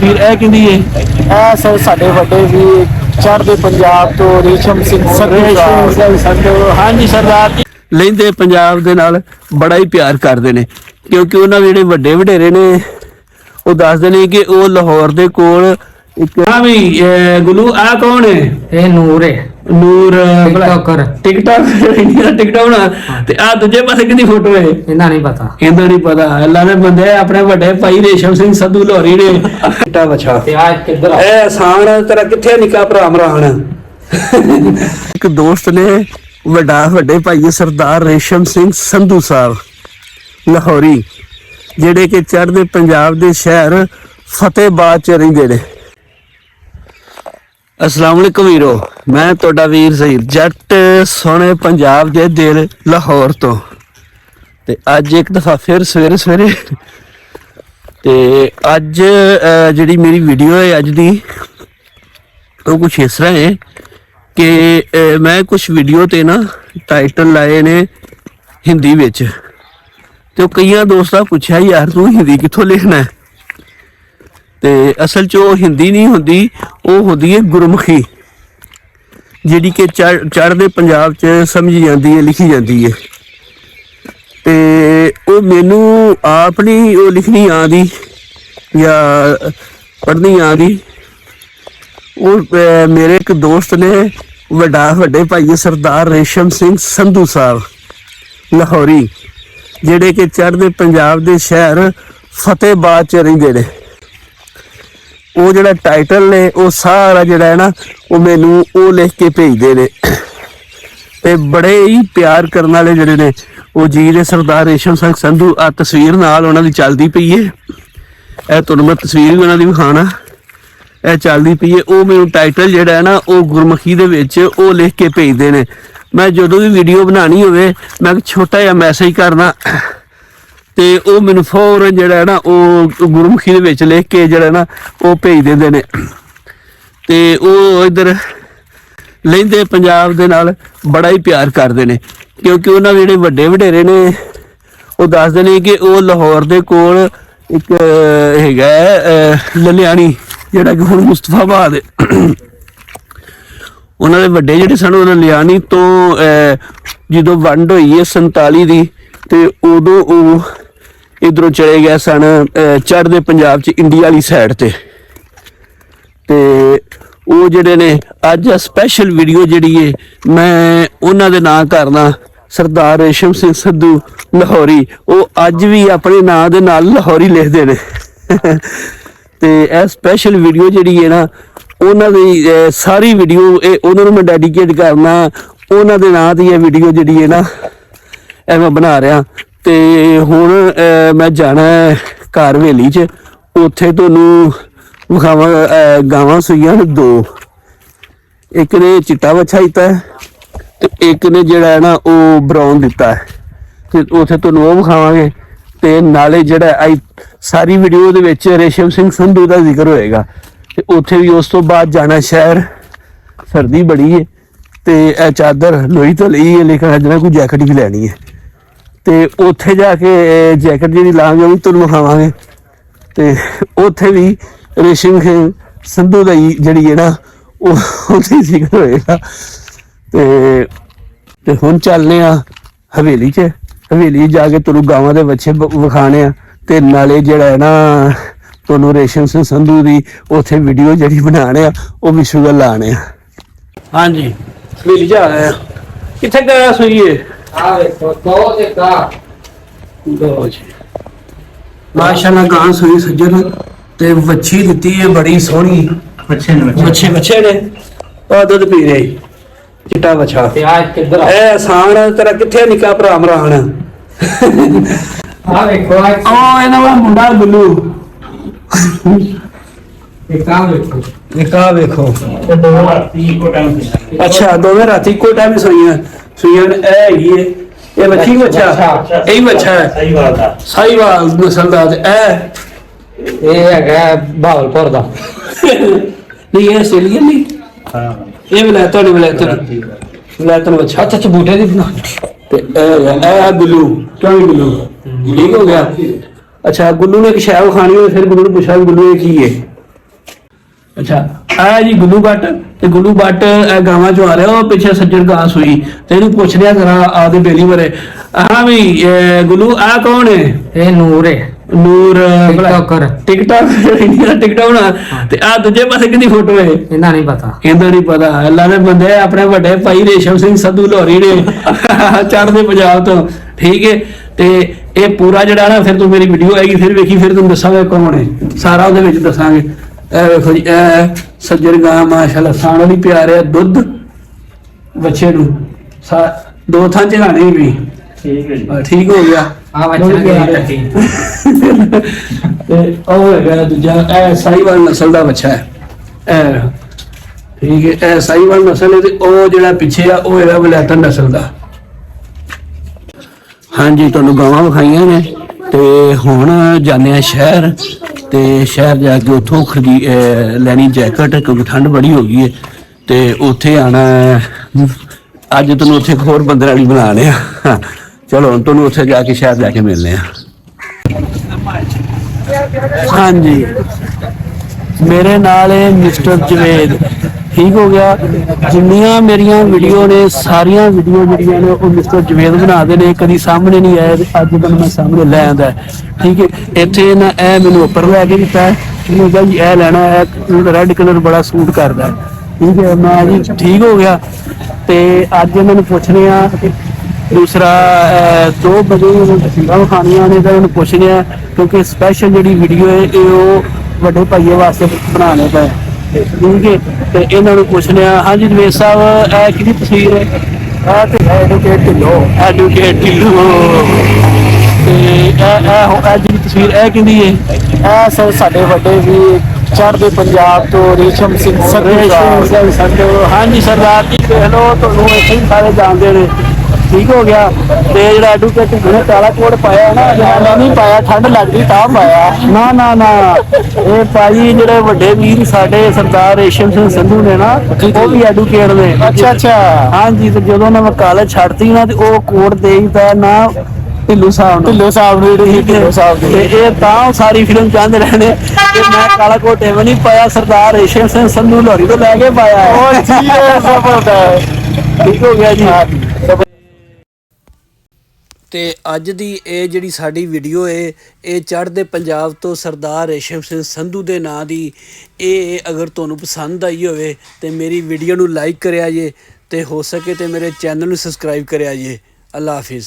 ਤਸਵੀਰ ਇਹ ਕਿਹਦੀ ਹੈ? ਇਹ ਸਰ ਸਾਡੇ ਵੱਡੇ ਵੀ ਚੜ੍ਹਦੇ ਪੰਜਾਬ ਤੋਂ ਰੇਸ਼ਮ ਸਿੰਘ ਸੰਧੂ। ਹਾਂਜੀ ਸਰਦਾਰ ਜੀ ਲੈਂਦੇ ਪੰਜਾਬ ਦੇ ਨਾਲ ਬੜਾ ਹੀ ਪਿਆਰ ਕਰਦੇ ਨੇ, ਕਿਉਂਕਿ ਉਹਨਾਂ ਦੇ ਜਿਹੜੇ ਵੱਡੇ ਵਡੇਰੇ ਨੇ ਉਹ ਦੱਸਦੇ ਨੇ ਕਿ ਉਹ ਲਾਹੌਰ ਦੇ ਕੋਲ ਇੱਕ ਵੀ ਗੁੱਲੂ ਆ ਕੌਣ ਹੈ? ਇਹ ਨੂਰ ਹੈ, ਨੂਰ ਟਿਕਟੌਕ ਇੰਡੀਆ ਟਿਕਟੌਕ ਨਾ। ਤੇ ਆ ਦੂਜੇ ਪਾਸੇ ਕਿਹਦੀ ਫੋਟੋ ਹੈ? ਇਹਦਾ ਨਹੀਂ ਪਤਾ, ਇਹਦਾ ਨਹੀਂ ਪਤਾ। ਅੱਲਾ ਨੇ ਬੰਦੇ ਆਪਣੇ ਵੱਡੇ ਭਾਈ ਰੇਸ਼ਮ ਸਿੰਘ ਸੰਧੂ ਲਾਹੌਰੀ ਨੇ ਟਾ ਵਛਾ ਤੇ ਆ ਕਿੱਧਰ ਇਹ ਆਸਾਨ ਤੇਰਾ ਕਿੱਥੇ ਨਿੱਕਾ ਭਰਾ ਮਰਾਨ। ਇੱਕ ਦੋਸਤ ਨੇ ਵੱਡੇ ਭਾਈ ਸਰਦਾਰ ਰੇਸ਼ਮ ਸਿੰਘ ਸੰਧੂ ਸਾਹਿਬ ਲਾਹੌਰੀ, ਜਿਹੜੇ ਕਿ ਚੜ੍ਹਦੇ ਪੰਜਾਬ ਦੇ ਸ਼ਹਿਰ ਫਤਿਹਬਾਦ ਚ ਰਹਿੰਦੇ ਨੇ। अस्सलाम वालेकुम वीरो, मैं तोड़ा वीर ज़हीर जट सोने पंजाब दे दिल लाहौर तो। ते अज एक दफ़ा फिर सवेरे सवेरे ते अज जिहड़ी मेरी वीडियो है अज दी वो कुछ इस तरह है कि मैं कुछ वीडियो ते ना टाइटल लाए ने हिंदी विच, ते कई दोस्तां पुछया यार तू हिंदी कित्थों लिखना है? ते असल च हिंदी नहीं होंदी, वो होंदी है गुरमुखी, जिहड़ी कि चढ़दे पंजाब च समझी जाती है, लिखी जाती है। ते वो मैनू आप नहीं वो लिखनी आती या पढ़नी आती। वो मेरे एक दोस्त ने ਵੱਡੇ ਭਾਈ सरदार रेशम सिंह संधू साहब लाहौरी, जिहड़े कि चढ़दे पंजाब दे शहर फतेहबाद च रहिंदे ने। वो जड़ा टाइटल ने वो सारा जड़ा है ना वो मैनू वो लिख के भेजते ने, ते बड़े ही प्यार करने वाले जड़े ने वो जी ने सरदार रेशम सिंह संधू। आ तस्वीर नाल उन्हां दी चलदी पई है, ए तुहानूं मैं तस्वीर भी उन्हां दी विखाना, ए चलदी पई है। वो मैनू टाइटल जड़ा है ना वो गुरमुखी दे विच वो लिख के भेजते ने। मैं जदों भी वीडियो बनानी होवे मैं छोटा जिहा मैसेज करना ते वो मैनू फौरन जड़ा है ना वो गुरमुखी दे विच लिख के जड़ा ना वो भेज देंदे ने। ते वो इधर लैंदे पंजाब दे नाल बड़ा ही प्यार करदे ने, क्योंकि उन्हां दे जेहड़े वड्डे वडेरे ने वो दसदे ने कि वो लाहौर दे कोल एक हैगा ललियानी, जेहड़ा कि हुण मुस्तफाबाद उन्हां दे वड्डे जेहड़े सन उन्हां ललियानी तो जदों वंड होई है 47 दी ते उदों वो इधरों चले गए सन चढ़दे पंजाब च इंडिया वाली साइड ते। ते वो जेडे ने अज स्पैशल वीडियो जिहड़ी है मैं उन्हां दे नां करना सरदार रेशम सिंह संधू लाहौरी। वो अज भी अपने नां दे नाल लाहौरी लिखदे ने। ते यह स्पैशल वीडियो जिहड़ी है ना उन्हां दी सारी वीडियो उन्हां नूं मैं डेडिकेट करना, उन्हां दे नां दी वीडियो जिहड़ी है ना ਇਹ मैं बना रहा। तो हुण मैं जाना घर हवेली च, उत्थे तुहानूं विखावां गावां सूईआं ने 2, एक ने चिट्टा बच्छा दिता है ते एक ने जिहड़ा है ना वो ब्राउन दिता है। ते उत्थे तुहानूं वो विखावांगे ते नाले जिहड़ा आई सारी वीडियो दे विच रेशम सिंह संधू दा जिक्र होएगा। ते उत्थे भी उस तो बाद जाना शहर, सर्दी बड़ी है ते चादर लोई तो लई है, लेकिन अज ना कोई जैकेट भी लैनी है। ते उत्थे जाके जैकेट जी लाँगे वो भी तुहानूं विखावांगे। ते उत्थे भी रेशम सिंह संधू दा जिहड़ी है ना उसदी जिक्र होएगा। ते हुण चलने आ हवेली च, हवेली जाके तुहानूं गावां दे बच्चे विखाने आ ते नाले जिहड़ा है ना तुहानूं रेशम सिंह संधू दी उत्थे वीडियो जिहड़ी बनाने आ वो भी शुगर लाने आ। हाँ जी हवेली जा आए कित्थे गया सोईए माशाल्लाह गां सुई सज्जन ते वच्छी दित्ती है बड़ी सोहनी। बच्चे ने दुध पी रहे चिट्टा बच्छा। आसान तेरा कित्थे निक्का भरा मरान। मुंडा गुल्लू वेखो अच्छा दोवें राती इक्को टाइम सोईआं हैगी है। ये बच्ची बच्चा यही बच्चा है साहिवाल नस्ल दा। ये हैगा बहावलपुर दा नहीं ये ऑस्ट्रेलियन नहीं। हां ये विलायतन बच्चा। अच्छा बूटे दी बना ते ए गुल्लू क्यों गुल्लू ठीक हो गया। अच्छा गुल्लू ने एक शैव खानी है, फिर गुल्लू ने पूछा गुल्लू ये की है ਅੱਛਾ ਆ ਜੀ ਗੁੱਲੂ ਬੱਟ ਤੇ ਗੁੱਲੂ ਬੱਟ ਇਹ ਗਾਵਾਂ ਚੋਂ ਆ ਰਿਹਾ ਉਹ ਪਿੱਛੇ ਸੱਜਣ ਗਾਂ ਸੂਈ ਤੇ ਇਹਨੂੰ ਪੁੱਛ ਲਿਆ ਜਰਾ ਆਪਦੇ ਬੇਲੀ ਬਾਰੇ ਹਾਂ ਵੀ ਗੁੱਲੂ ਆ ਕੌਣ ਹੈ ਇਹ ਨੂਰ ਹੈ ਨੂਰ ਟਿਕਟੋਕਰ ਟਿਕਟੋਕ ਨਾ ਤੇ ਆ ਦੂਜੇ ਪਾਸੇ ਕਿਹਦੀ ਫੋਟੋ ਹੈ ਇਹਨਾਂ ਨਹੀਂ ਪਤਾ ਇਹਦਾ ਨਹੀਂ ਪਤਾ ਅੱਲਾ ਨੇ ਬੰਦੇ ਆਪਣੇ ਵੱਡੇ ਭਾਈ ਰੇਸ਼ਮ ਸਿੰਘ ਸੰਧੂ ਲਾਹੌਰੀ ਨੇ ਚੜ੍ਹਦੇ ਪੰਜਾਬ ਤੋਂ ਠੀਕ ਹੈ ਤੇ ਇਹ ਪੂਰਾ ਜਿਹੜਾ ਨਾ ਫਿਰ ਤੂੰ ਮੇਰੀ ਵੀਡੀਓ ਆਏਗੀ ਫਿਰ ਵੇਖੀ ਫਿਰ ਤੈਨੂੰ ਦੱਸਾਂਗੇ ਕੌਣ ਹੈ ਸਾਰਾ ਉਹਦੇ ਵਿੱਚ ਦੱਸਾਂਗੇ ਇਹ ਵੇਖੋ ਜੀ ਇਹ ਸੱਜਰ ਗਾਂ ਮਾਸ਼ਾਅੱਲਾ ਸਾਣ ਵਾਲੀ ਪਿਆਰ ਹੈ ਦੁੱਧ ਬੱਚੇ ਨੂੰ ਦੋ ਥਾਂ ਚਗਾਣੇ ਵੀ ਠੀਕ ਹੈ ਜੀ ਠੀਕ ਹੋ ਗਿਆ ਆ ਬੱਚਾ ਕੀ ਤੇ ਉਹ ਹੈਗਾ ਦੂਜਾ ਇਹ ਸਾਹੀਵਾਲ ਨਸਲ ਦਾ ਬੱਚਾ ਹੈ ਇਹ ਠੀਕ ਹੈ ਇਹ ਸਾਹੀਵਾਲ ਨਸਲ ਹੈ ਤੇ ਉਹ ਜਿਹੜਾ ਪਿੱਛੇ ਆ ਉਹ ਹੈਗਾ ਵਲੈਤਨ ਨਸਲ ਦਾ ਹਾਂਜੀ ਤੁਹਾਨੂੰ ਗਾਵਾਂ ਵਿਖਾਈਆਂ ਨੇ ਤੇ ਹੁਣ ਜਾਂਦੇ ਆ ਸ਼ਹਿਰ ਤੇ ਸ਼ਹਿਰ ਜਾ ਕੇ ਉੱਥੋਂ ਲੈਣੀ ਜੈਕਟ ਕਿਉਂਕਿ ਠੰਡ ਬੜੀ ਹੋ ਗਈ ਹੈ ਤੇ ਉੱਥੇ ਆਣਾ ਅੱਜ ਤੁਹਾਨੂੰ ਉੱਥੇ ਇੱਕ ਹੋਰ ਬੰਦੇ ਵਾਲੀ ਬਣਾ ਲਿਆ ਚਲੋ ਹੁਣ ਤੁਹਾਨੂੰ ਉੱਥੇ ਜਾ ਕੇ ਸ਼ਹਿਰ ਜਾ ਕੇ ਮਿਲਦੇ ਆ ਹਾਂਜੀ ਮੇਰੇ ਨਾਲ ਹੈ ਮਿਸਟਰ ਜਵੇਦ ਠੀਕ ਹੋ ਗਿਆ ਜਿੰਨੀਆਂ ਮੇਰੀਆਂ ਵੀਡੀਓ ਨੇ ਸਾਰੀਆਂ ਵੀਡੀਓ ਜਿਹੜੀਆਂ ਨੇ ਉਹ ਮਿਸਟਰ ਜਵੇਦ ਬਣਾਦੇ ਨੇ ਕਦੀ ਸਾਹਮਣੇ ਨਹੀਂ ਆਇਆ ਅੱਜ ਤੁਹਾਨੂੰ ਮੈਂ ਸਾਹਮਣੇ ਲੈ ਆਂਦਾ ਠੀਕ ਹੈ ਇੱਥੇ ਨਾ ਇਹ ਮੈਨੂੰ ਉੱਪਰ ਲੈ ਕੇ ਦਿੱਤਾ ਇਹਨੂੰ ਕਿਹਾ ਜੀ ਇਹ ਲੈਣਾ ਹੈ ਰੈੱਡ ਕਲਰ ਬੜਾ ਸੂਟ ਕਰਦਾ ਠੀਕ ਹੈ ਮੈਂ ਜੀ ਠੀਕ ਹੋ ਗਿਆ ਤੇ ਅੱਜ ਇਹਨਾਂ ਨੂੰ ਪੁੱਛਣੇ ਆ ਦੂਸਰਾ 2 ਵਜੇ ਤਸਵੀਰਾਂ ਖਾਣੀਆਂ ਨੇ ਤਾਂ ਇਹਨੂੰ ਪੁੱਛਣੇ ਆ ਕਿਉਂਕਿ ਸਪੈਸ਼ਲ ਜਿਹੜੀ ਵੀਡੀਓ ਹੈ ਇਹ ਉਹ ਵੱਡੇ ਭਾਈਏ ਵਾਸਤੇ ਬਣਾਉਣੇ ਪਏ ਠੀਕ ਹੈ ਤੇ ਇਹਨਾਂ ਨੂੰ ਪੁੱਛਣੇ ਆ ਹਾਂਜੀ ਜਵੇਦ ਸਾਹਿਬ ਇਹ ਕਿਹਦੀ ਤਸਵੀਰ ਹੈ ਇਹ ਤੇ ਐਡਵੋਕੇਟ ਢਿੱਲੋਂ ਤੇ ਇਹ ਜਿਹੜੀ ਤਸਵੀਰ ਇਹ ਕਿਹਦੀ ਹੈ ਇਹ ਸਰ ਸਾਡੇ ਵੱਡੇ ਵੀ ਚੜ੍ਹਦੇ ਪੰਜਾਬ ਤੋਂ ਰੇਸ਼ਮ ਸਿੰਘ ਸੰਧੂ ਹਾਂਜੀ ਸਰਦਾਰ ਜੀ ਦੇਖ ਲਓ ਤੁਹਾਨੂੰ ਇੱਥੇ ਹੀ ਸਾਰੇ ਜਾਣਦੇ ਨੇ ਠੀਕ ਹੋ ਗਿਆ ਤੇ ਜਿਹੜਾ ਐਡਵੋਕੇਟ ਨੇ ਕਾਲਾ ਕੋਟ ਪਾਇਆ ਨਾ ਮੈਂ ਨਹੀਂ ਪਾਇਆ ਠੰਡ ਲੱਗਦੀ ਤਾਂ ਪਾਇਆ ਨਾ ਇਹ ਭਾਈ ਜਿਹੜੇ ਵੱਡੇ ਵੀਰ ਸਾਡੇ ਸਰਦਾਰ ਰੇਸ਼ਮ ਸਿੰਘ ਸੰਧੂ ਨੇ ਨਾ ਉਹ ਵੀ ਐਡਵੋਕੇਟ ਨੇ ਅੱਛਾ ਹਾਂਜੀ ਤੇ ਜਦੋਂ ਮੈਂ ਕਾਲਜ ਛੱਡਤੀ ਨਾ ਤੇ ਉਹ ਕੋਟ ਦੇ ਹੀ ਪਿਆ ਨਾ ਢਿੱਲੋਂ ਸਾਹਿਬ ਨੂੰ ਤੇ ਇਹ ਤਾਂ ਸਾਰੀ ਫਿਲਮ ਚਾਹੁੰਦੇ ਰਹਿਣੇ ਕਿ ਮੈਂ ਕਾਲਾ ਕੋਟ ਐਵੇਂ ਨਹੀਂ ਪਾਇਆ ਸਰਦਾਰ ਰੇਸ਼ਮ ਸਿੰਘ ਸੰਧੂ ਲਾਹੌਰੀ ਤੋਂ ਲੈ ਕੇ ਪਾਇਆ ਉਹ ਜੀ ਠੀਕ ਹੋ ਗਿਆ ਜੀ ਤੇ ਅੱਜ ਦੀ ਇਹ ਜਿਹੜੀ ਸਾਡੀ ਵੀਡੀਓ ਹੈ ਇਹ ਚੜ੍ਹਦੇ ਪੰਜਾਬ ਤੋਂ ਸਰਦਾਰ ਰੇਸ਼ਮ ਸਿੰਘ ਸੰਧੂ ਦੇ ਨਾਂ ਦੀ ਇਹ ਅਗਰ ਤੁਹਾਨੂੰ ਪਸੰਦ ਆਈ ਹੋਵੇ ਤੇ ਮੇਰੀ ਵੀਡੀਓ ਨੂੰ ਲਾਈਕ ਕਰਿਆ ਜੇ ਤੇ ਹੋ ਸਕੇ ਤੇ ਮੇਰੇ ਚੈਨਲ ਨੂੰ ਸਬਸਕ੍ਰਾਈਬ ਕਰਿਆ ਜੇ ਅੱਲਾ ਹਾਫਿਜ਼।